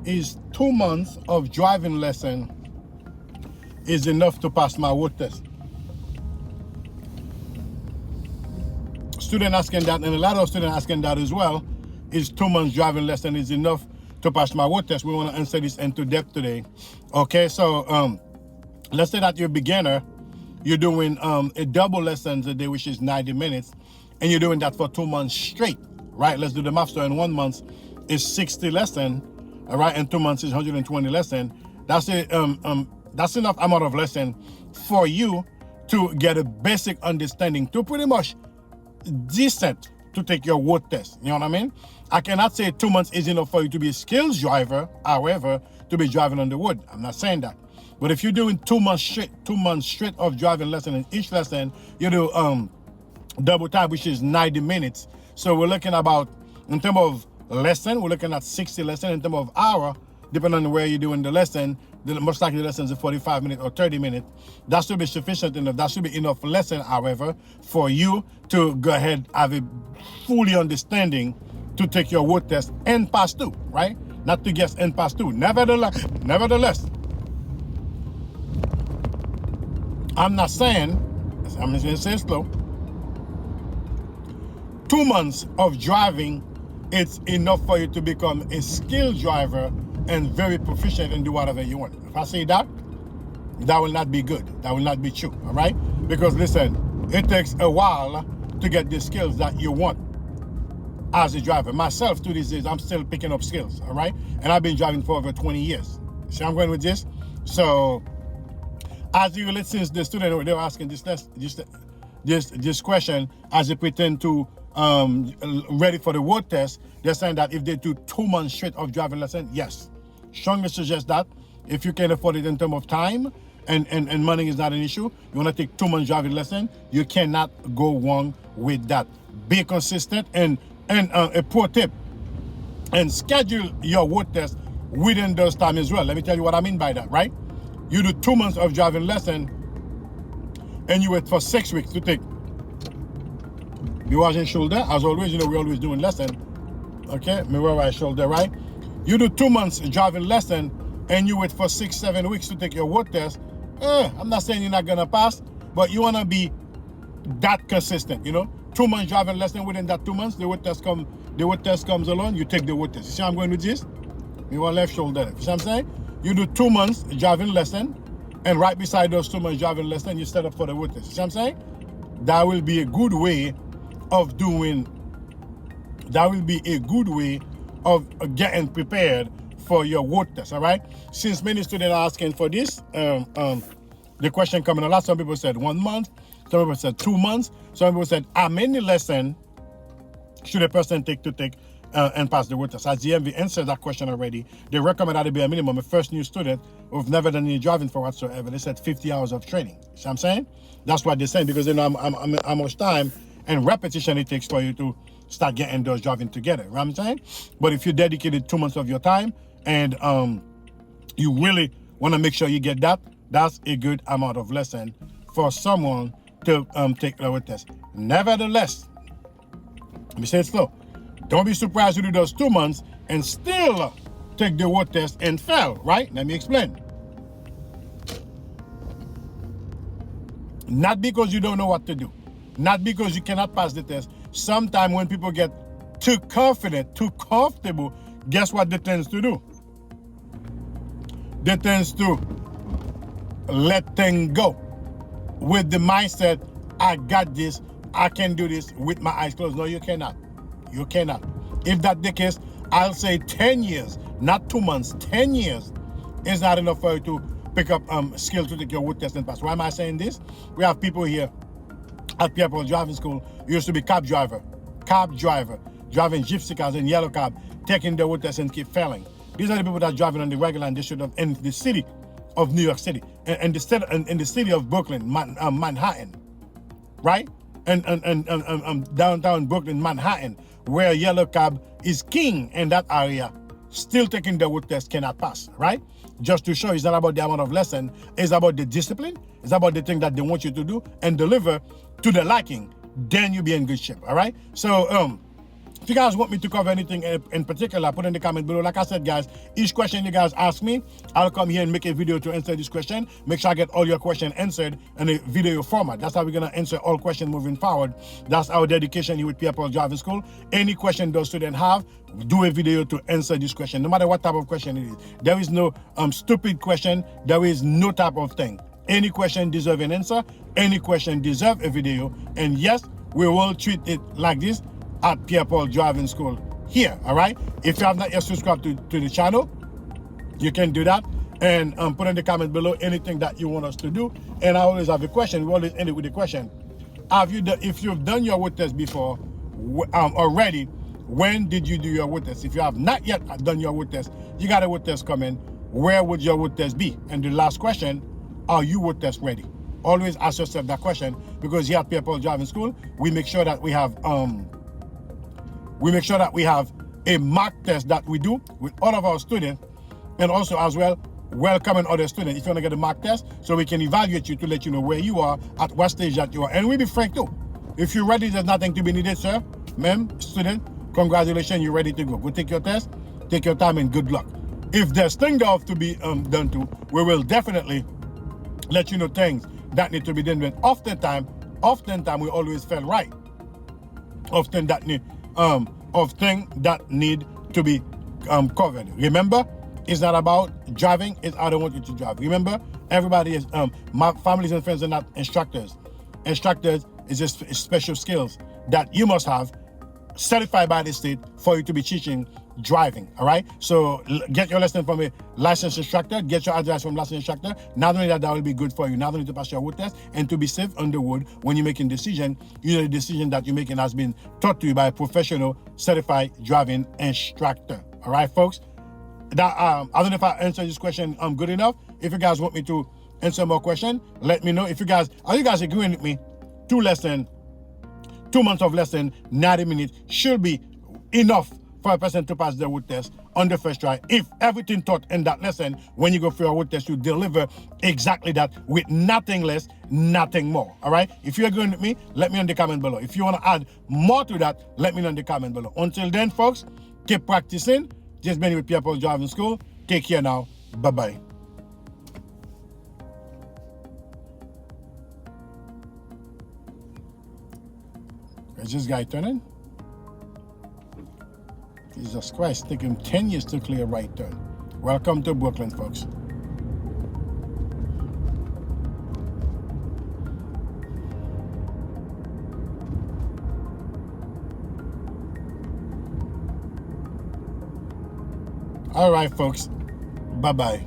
is 2 months of driving lesson is enough to pass my road test? Student asking that, and a lot of students asking that as well. Is 2 months driving lesson is enough to pass my road test? We want to answer this into depth today. Okay, so let's say that you're a beginner. You're doing a double lessons a day, which is 90 minutes, and you're doing that for 2 months straight, right? Let's do the math. So in 1 month is 60 lesson, all right, and 2 months is 120 lesson. That's that's enough amount of lesson for you to get a basic understanding, to pretty much decent to take your road test. You know what I mean? I cannot say 2 months is enough for you to be a skills driver, however, to be driving on the road. I'm not saying that. But if you're doing 2 months straight of driving lesson, and each lesson you do double time, which is 90 minutes. So we're looking about, in terms of lesson, we're looking at 60 lesson. In terms of hour, depending on where you're doing the lesson, most likely the lesson is 45 minutes or 30 minutes. That should be sufficient enough. That should be enough lesson, however, for you to go ahead have a fully understanding to take your road test and pass through, right? Not to guess and pass through. Nevertheless, I'm not saying, I'm just going to say it slow, 2 months of driving, it's enough for you to become a skilled driver and very proficient and do whatever you want. If I say that, that will not be good. That will not be true, all right? Because listen, it takes a while to get the skills that you want as a driver. Myself, to these days, I'm still picking up skills, all right? And I've been driving for over 20 years. See, I'm going with this. So, as you listen to the student, they were asking this question as it pertains to ready for the road test. They're saying that if they do 2 months straight of driving lesson, yes, strongly suggest that. If you can afford it in terms of time and money is not an issue, you want to take 2 months driving lesson, you cannot go wrong with that. Be consistent, and a pro tip, and schedule your road test within those time as well. Let me tell you what I mean by that, right? You do 2 months of driving lesson and you wait for 6 weeks to take the washing shoulder. As always, you know, we're always doing lesson. Okay, mirror right shoulder, right? You do 2 months driving lesson and you wait for 6-7 weeks to take your road test. I'm not saying you're not gonna pass, but you wanna be that consistent, you know? 2 months driving lesson, within that 2 months, the road test comes along, you take the road test. You see how I'm going with this? Your left shoulder. You see what I'm saying? You do 2 months driving lesson, and right beside those 2 months driving lesson, you set up for the road test. You see what I'm saying? That will be a good way of getting prepared for your road test, all right? Since many students are asking for this, the question coming a lot, some people said 1 month, some people said 2 months, some people said how many lessons should a person take and pass the road test? As GMV answered that question already, they recommend that it be a minimum. A first new student who've never done any driving for whatsoever, they said 50 hours of training. See what I'm saying? That's what they're saying, because they know how much time and repetition it takes for you to start getting those driving together. You know what I'm saying? But if you dedicated 2 months of your time and you really want to make sure you get that, that's a good amount of lesson for someone to take the road test. Nevertheless, let me say it slow. Don't be surprised you do those 2 months and still take the road test and fail, right? Let me explain. Not because you don't know what to do. Not because you cannot pass the test. Sometimes when people get too confident, too comfortable, guess what they tend to do? They tend to let things go with the mindset, I got this, I can do this with my eyes closed. No, you cannot. You cannot. If that's the case, I'll say 10 years, not 2 months, 10 years is not enough for you to pick up skills to take your road test and pass. Why am I saying this? We have people here at Pierre driving school who used to be cab driver, driving gypsy cars and yellow cab, taking the road test and keep failing. These are the people that are driving on the regular, and they should have in the city of New York City, and in the city of Brooklyn, Manhattan, right? And downtown Brooklyn, Manhattan, where yellow cab is king in that area, still taking the road test cannot pass, right? Just to show it's not about the amount of lesson, it's about the discipline, it's about the thing that they want you to do and deliver to the liking, then you'll be in good shape, all right? So If you guys want me to cover anything in particular, put in the comment below. Like I said, guys, each question you guys ask me, I'll come here and make a video to answer this question. Make sure I get all your questions answered in a video format. That's how we're going to answer all questions moving forward. That's our dedication here with Pierre Driving School. Any question those students have, do a video to answer this question, no matter what type of question it is. There is no stupid question. There is no type of thing. Any question deserves an answer. Any question deserves a video. And yes, we will treat it like this at Pierre Driving School here, all right? If you have not yet subscribed to the channel, you can do that. And put in the comment below anything that you want us to do. And I always have a question. We always end it with a question. If you've done your road test before already, when did you do your road test? If you have not yet done your road test, you got a road test coming. Where would your road test be? And the last question, are you road test ready? Always ask yourself that question, because here at Pierre Driving School, we make sure that we have a mock test that we do with all of our students, and also as well welcoming other students. If you want to get a mock test, so we can evaluate you to let you know where you are, at what stage that you are. And we'll be frank too. If you're ready, there's nothing to be needed, sir, ma'am, student. Congratulations, you're ready to go. Go take your test, take your time, and good luck. If there's things that have to be done too, we will definitely let you know things that need to be done. But oftentimes we always feel right. Of things that need to be covered. Remember, it's not about driving, it's I don't want you to drive. Remember, everybody is my families and friends are not instructors. Instructors is just special skills that you must have, certified by the state for you to be teaching driving. All right, so get your lesson from a licensed instructor, get your advice from a licensed instructor. Not only that will be good for you, not only to pass your road test and to be safe on the road when you're making decision, you know the decision that you're making has been taught to you by a professional certified driving instructor. All right, folks, that I don't know if I answered this question good enough. If you guys want me to answer more question, let me know. If you guys are agreeing with me, 2 months of lesson, 90 minutes should be enough for a person to pass the road test on the first try. If everything taught in that lesson, when you go for a road test, you deliver exactly that with nothing less, nothing more. All right? If you're agreeing with me, let me know in the comment below. If you want to add more to that, let me know in the comment below. Until then, folks, keep practicing. Just been with Pierre Driving School. Take care now. Bye-bye. Is this guy turning? Jesus Christ, take him 10 years to clear right turn. Welcome to Brooklyn, folks. All right, folks. Bye-bye.